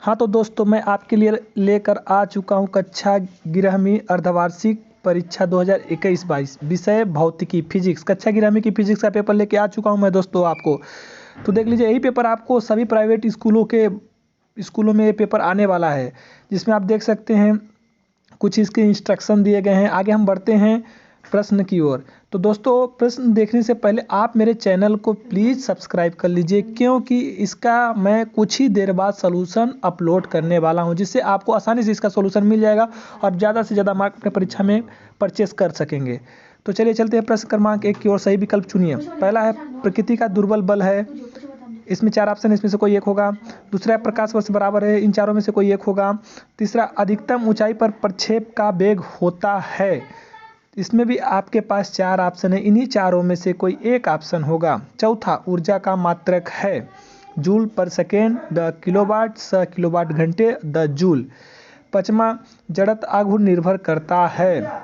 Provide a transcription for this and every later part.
हाँ तो दोस्तों, मैं आपके लिए लेकर आ चुका हूँ कक्षा 11वीं अर्धवार्षिक परीक्षा 2021-22 विषय भौतिकी फिजिक्स। कक्षा 11वीं की फिजिक्स का पेपर लेके आ चुका हूँ मैं दोस्तों आपको। तो देख लीजिए, यही पेपर आपको सभी प्राइवेट स्कूलों में ये पेपर आने वाला है, जिसमें आप देख सकते हैं कुछ इसके इंस्ट्रक्शन दिए गए हैं। आगे हम बढ़ते हैं प्रश्न की ओर। तो दोस्तों, प्रश्न देखने से पहले आप मेरे चैनल को प्लीज़ सब्सक्राइब कर लीजिए, क्योंकि इसका मैं कुछ ही देर बाद सॉल्यूशन अपलोड करने वाला हूं, जिससे आपको आसानी से इसका सॉल्यूशन मिल जाएगा और ज़्यादा से ज़्यादा मार्क अपने परीक्षा में परचेस कर सकेंगे। तो चलिए चलते हैं प्रश्न क्रमांक 1 की ओर। सही विकल्प चुनिए। पहला है प्रकृति का दुर्बल बल है, इसमें 4 ऑप्शन है, इसमें से कोई एक होगा। दूसरा है प्रकाश वर्ष बराबर है, इन चारों में से कोई एक होगा। तीसरा अधिकतम ऊंचाई पर प्रक्षेप का वेग होता है, इसमें भी आपके पास 4 ऑप्शन है, इन्हीं चारों में से कोई एक ऑप्शन होगा। चौथा ऊर्जा का मात्रक है जूल पर सेकेंड, द किलोवाट, स किलोवाट घंटे, द जूल। पांचवा जड़त्व आघूर्ण निर्भर करता है,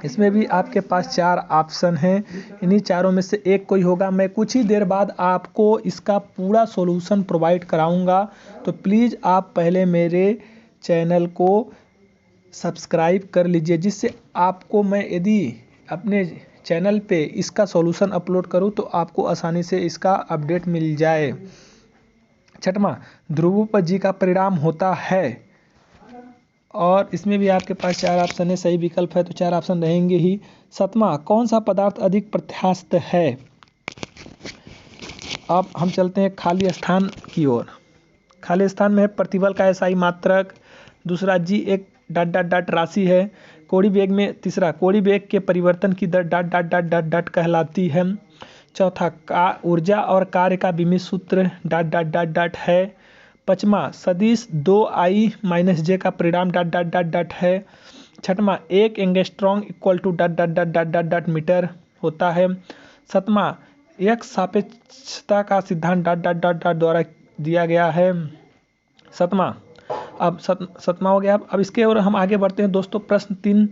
इसमें भी आपके पास 4 ऑप्शन हैं, इन्हीं चारों में से एक कोई होगा। मैं कुछ ही देर बाद आपको इसका पूरा सॉल्यूशन प्रोवाइड कराऊंगा, तो प्लीज़ आप पहले मेरे चैनल को सब्सक्राइब कर लीजिए, जिससे आपको मैं यदि अपने चैनल पे इसका सॉल्यूशन अपलोड करूं तो आपको आसानी से इसका अपडेट मिल जाए। छठवां ध्रुवों पर जी का परिणाम होता है, और इसमें भी आपके पास 4 ऑप्शन है, सही विकल्प है तो 4 ऑप्शन रहेंगे ही। सातवां कौन सा पदार्थ अधिक प्रत्यास्थ है। अब हम चलते हैं खाली स्थान की ओर। खाली स्थान में है प्रतिबल का एसआई मात्रक। दूसरा जी एक डॉट डॉट डॉट राशि है। कोणीय वेग में तीसरा कोणीय वेग के परिवर्तन की दर dot dot dot dot dot कहलाती है। चौथा का ऊर्जा और कार्य का विमित सूत्र डॉट डॉट डॉट डॉट है। पांचवा सदिश 2i - j का परिणाम डॉट डॉट डॉट डॉट है। छठवां एक angstrom equal to dot dot dot dot dot dot metre होता है। सातवां एक्स सापेक्षता का सिद्धांत डॉट डॉट डॉट डॉट द्वारा दिया गया है। सातवां हो गया। अब इसके ओर हम आगे बढ़ते हैं दोस्तों प्रश्न 3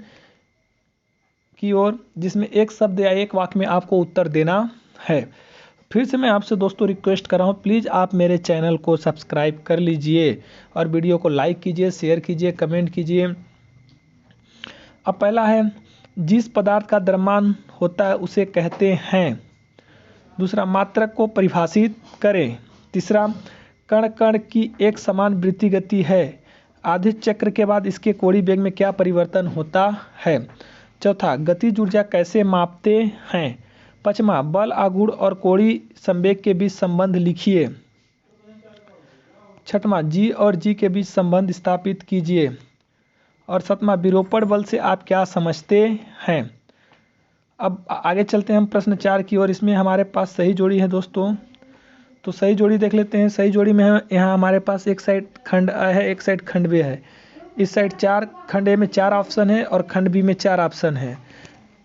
की ओर, जिसमें एक शब्द या एक वाक्य में आपको उत्तर देना है। फिर से मैं आपसे दोस्तों रिक्वेस्ट कर रहा हूँ, प्लीज़ आप मेरे चैनल को सब्सक्राइब कर लीजिए और वीडियो को लाइक कीजिए, शेयर कीजिए, कमेंट कीजिए। अब पहला है जिस पदार्थ का द्रव्यमान होता है उसे कहते हैं। दूसरा मात्रक को परिभाषित करें। तीसरा कण कण की एक समान वृत्ति गति है, आधे चक्र के बाद इसके कोणीय वेग में क्या परिवर्तन होता है। चौथा गतिज ऊर्जा कैसे मापते हैं। पांचवा बल आघूर्ण और कोणीय संवेग के बीच संबंध लिखिए। छठवां जी और जी के बीच संबंध स्थापित कीजिए। और सातवां विरूपण बल से आप क्या समझते हैं। अब आगे चलते हैं हम प्रश्न 4 की ओर। इसमें हमारे पास सही जोड़ी है दोस्तों, तो सही जोड़ी देख लेते हैं। सही जोड़ी में यहाँ हमारे पास एक साइड खंड A है, एक साइड खंड B है। इस साइड खंड A में 4 ऑप्शन है और खंड B में 4 ऑप्शन है।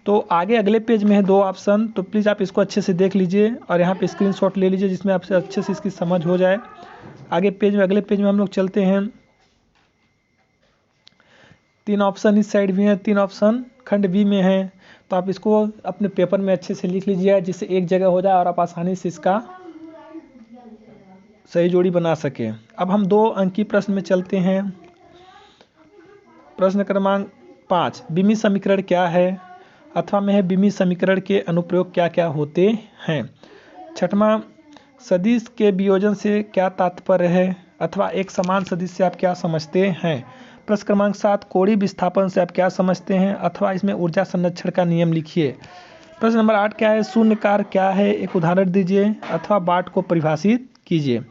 तो आगे अगले पेज में है 2 ऑप्शन, तो प्लीज़ आप इसको अच्छे से देख लीजिए और यहाँ पे स्क्रीनशॉट ले लीजिए, जिसमें आपसे अच्छे से इसकी समझ हो जाए। अगले पेज में हम लोग चलते हैं। 3 ऑप्शन इस साइड भी हैं, 3 ऑप्शन खंड B में है। तो आप इसको अपने पेपर में अच्छे से लिख लीजिए, जिससे एक जगह हो जाए और आप आसानी से इसका सही जोड़ी बना सके। अब हम 2 अंकीय प्रश्न में चलते हैं। प्रश्न क्रमांक 5 विमीय समीकरण क्या है, अथवा में है विमीय समीकरण के अनुप्रयोग क्या क्या होते हैं। छठवां सदिश के वियोजन से क्या तात्पर्य है, अथवा एक समान सदिश से आप क्या समझते हैं। प्रश्न क्रमांक 7 कोणीय विस्थापन से आप क्या समझते हैं, अथवा इसमें ऊर्जा संरक्षण का नियम लिखिए। प्रश्न नंबर 8 क्या है शून्यकार क्या है, एक उदाहरण दीजिए अथवा वाट को परिभाषित कीजिए।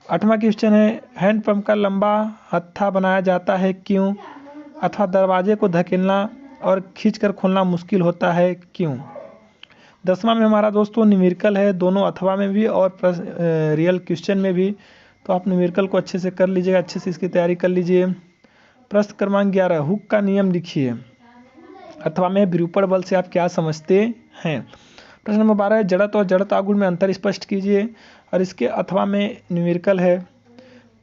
8वां क्वेश्चन है हैंडपंप का लंबा हत्था बनाया जाता है क्यों, अथवा दरवाजे को धकेलना और खींचकर खोलना मुश्किल होता है क्यों। 10वां में हमारा दोस्तों न्यूमेरिकल है, दोनों अथवा में भी और रियल क्वेश्चन में भी। तो आप न्यूमेरिकल को अच्छे से कर लीजिएगा, अच्छे से इसकी तैयारी कर लीजिए। प्रश्न क्रमांक 11 हुक का नियम लिखिए। अथवा में विरूपण बल से आप क्या समझते हैं। प्रश्न नंबर 12 जड़त्व और जड़त्व आघूर्ण में अंतर स्पष्ट कीजिए, और इसके अथवा में न्यूमेरिकल है।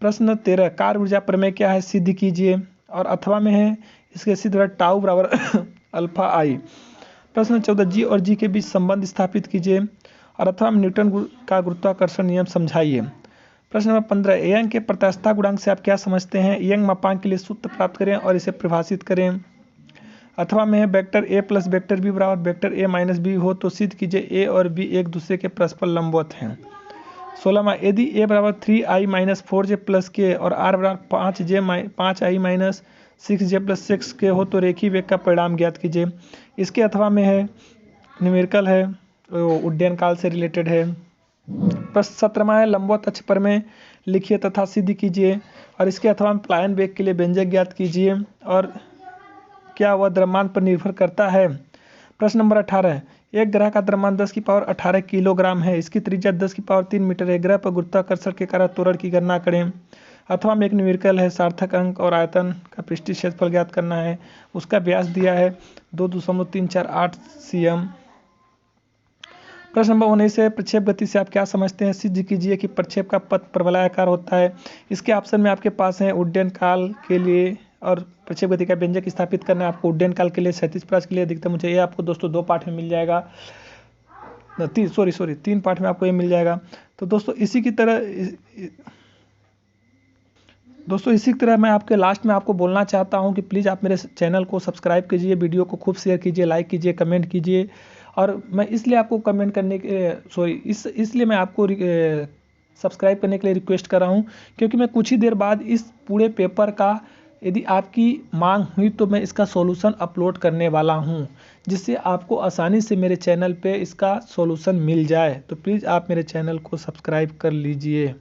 प्रश्न 13 कार्य ऊर्जा प्रमेय क्या है, सिद्ध कीजिए, और अथवा में है इसके सिद्ध टाउ बराबर अल्फा आई। प्रश्न 14 जी और जी के बीच संबंध स्थापित कीजिए, और अथवा में न्यूटन का गुरुत्वाकर्षण नियम समझाइए। प्रश्न नंबर 15, यंग के प्रत्यास्थता गुणांक से आप क्या समझते हैं? यंग मापांक के लिए सूत्र प्राप्त करें और इसे परिभाषित करें। अथवा में vector A plus vector B बराबर वेक्टर ए माइनस बी हो तो सिद्ध कीजिए ए और बी एक दूसरे के परस्पर लंबवत हैं। 16वां, यदि ए बराबर 3i माइनस 4j प्लस के और आर बराबर 5i माइनस 6j प्लस 6 के हो तो रेखीय वेग का परिणाम ज्ञात कीजिए। इसके अथवा में है, न्यूमेरिकल है, उड्डयन काल से रिलेटेड है। प्रश्न 17वां है, लंबवत अक्ष पर में लिखिए तथा सिद्ध कीजिए। और इसके अथवा में पलायन वेग के लिए व्यंजक ज्ञात कीजिए और क्या वह द्रव्यमान पर निर्भर करता है। प्रश्न नंबर 18, एक ग्रह का द्रव्यमान 10 की पावर 18 किलोग्राम है, इसकी त्रिज्या 10 की पावर 3 मीटर है। ग्रह पर गुरुत्वाकर्षण के कारण त्वरण की गणना करें। अथवा में एक न्यूमेरिकल है, सार्थक अंक और आयतन का पृष्ठीय क्षेत्रफल ज्ञात करना है। उसका व्यास दिया है 2.348 cm। प्रश्न नंबर 19 है, प्रक्षेप गति से आप क्या समझते हैं? सिद्ध कीजिए कि प्रक्षेप का पथ परवलयाकार होता है। इसके ऑप्शन में आपके पास है उड्डयन काल के लिए और प्रक्षेप गति का व्यंजक स्थापित करना है आपको। उड्डयन काल के लिए 37 प्राच के लिए अधिकतम ऊंचाई, ये आपको दोस्तों 2 पाठ में मिल जाएगा। 3 पाठ में आपको ये मिल जाएगा। तो दोस्तों इसी तरह मैं आपके लास्ट में आपको बोलना चाहता हूं कि प्लीज़ आप मेरे चैनल को सब्सक्राइब कीजिए, वीडियो को खूब शेयर कीजिए, लाइक कीजिए, कमेंट कीजिए। और मैं इसलिए आपको कमेंट करने के इसलिए मैं आपको सब्सक्राइब करने के लिए रिक्वेस्ट कर रहा हूं क्योंकि मैं कुछ ही देर बाद इस पूरे पेपर का, यदि आपकी मांग हुई तो मैं इसका सॉल्यूशन अपलोड करने वाला हूं, जिससे आपको आसानी से मेरे चैनल पे इसका सॉल्यूशन मिल जाए। तो प्लीज़ आप मेरे चैनल को सब्सक्राइब कर लीजिए।